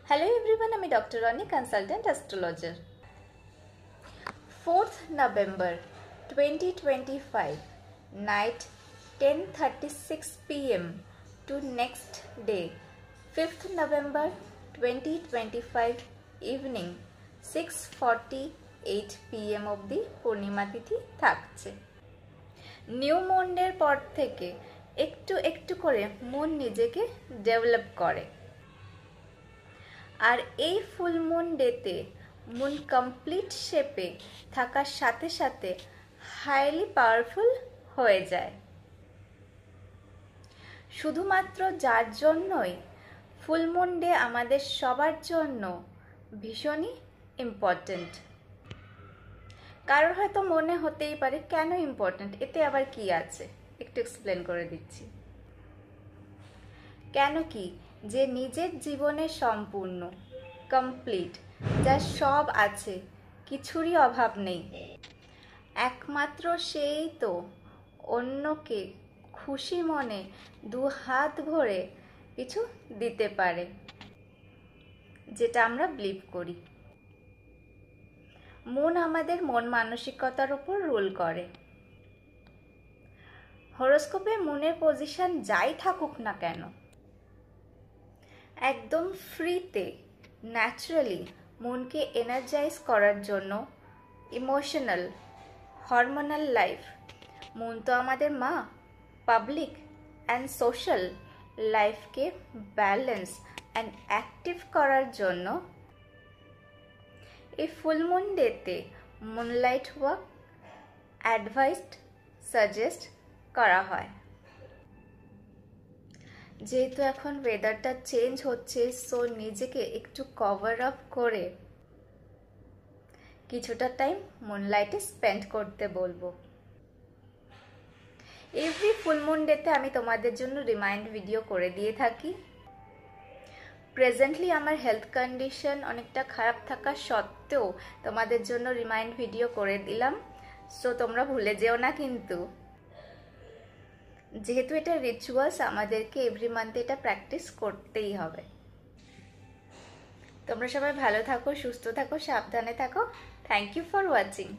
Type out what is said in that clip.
Hello everyone, আমি doctor Roni, consultant astrologer. 4th November 2025 night 10:36 p.m. to next day 5th November 2025 evening 6:48 p.m. অবধি পূর্ণিমা তিথি থাকছে। New মুনের পর থেকে একটু একটু করে মন নিজেকে ডেভেলপ করে, আর এই ফুল মুন ডেতে মুন কমপ্লিট শেপে থাকার সাথে সাথে হাইলি পাওয়ারফুল হয়ে যায়। শুধুমাত্র যার জন্যই ফুল মুন ডে আমাদের সবার জন্য ভীষণই ইম্পর্ট্যান্ট। কারোর হয়তো মনে হতেই পারে কেন ইম্পর্ট্যান্ট, এতে আবার কি আছে, একটু এক্সপ্লেন করে দিচ্ছি। কেন কি, যে নিজের জীবনে সম্পূর্ণ কমপ্লিট, যার সব আছে, কিছুরই অভাব নেই, একমাত্র সেই তো অন্যকে খুশি মনে দু হাত ভরে কিছু দিতে পারে, যেটা আমরা বিলিভ করি। মন আমাদের মন মানসিকতার উপর রুল করে। হরোস্কোপে মনের পজিশন যাই থাকুক না কেন, একদম ফ্রিতে ন্যাচারালি মনকে এনার্জাইজ করার জন্য ইমোশনাল হরমোনাল লাইফ, মন তো আমাদের মা, পাবলিক অ্যান্ড সোশ্যাল লাইফকে ব্যালেন্স অ্যান্ড অ্যাক্টিভ করার জন্য এই ফুল মুন ডেতে মুনলাইট ওয়াক অ্যাডভাইসড সাজেস্ট করা হয়। যেহেতু এখন ওয়েদারটা চেঞ্জ হচ্ছে, সো নিজেকে একটু কভার আপ করে কিছুটা টাইম মুনলাইটে স্পেন্ড করতে বলবো। এভরি ফুল মুন ডেতে আমি তোমাদের জন্য রিমাইন্ড ভিডিও করে দিয়ে থাকি। প্রেজেন্টলি আমার হেলথ কন্ডিশন অনেকটা খারাপ থাকা সত্ত্বেও তোমাদের জন্য রিমাইন্ড ভিডিও করে দিলাম, সো তোমরা ভুলে যেও না কিন্তু। যেহেতু এটা রিচুয়ালস, আমাদেরকে এভরি মান্থে এটা প্র্যাকটিস করতেই হবে। তোমরা সবাই ভালো থাকো, সুস্থ থাকো, সাবধানে থাকো। Thank you for watching.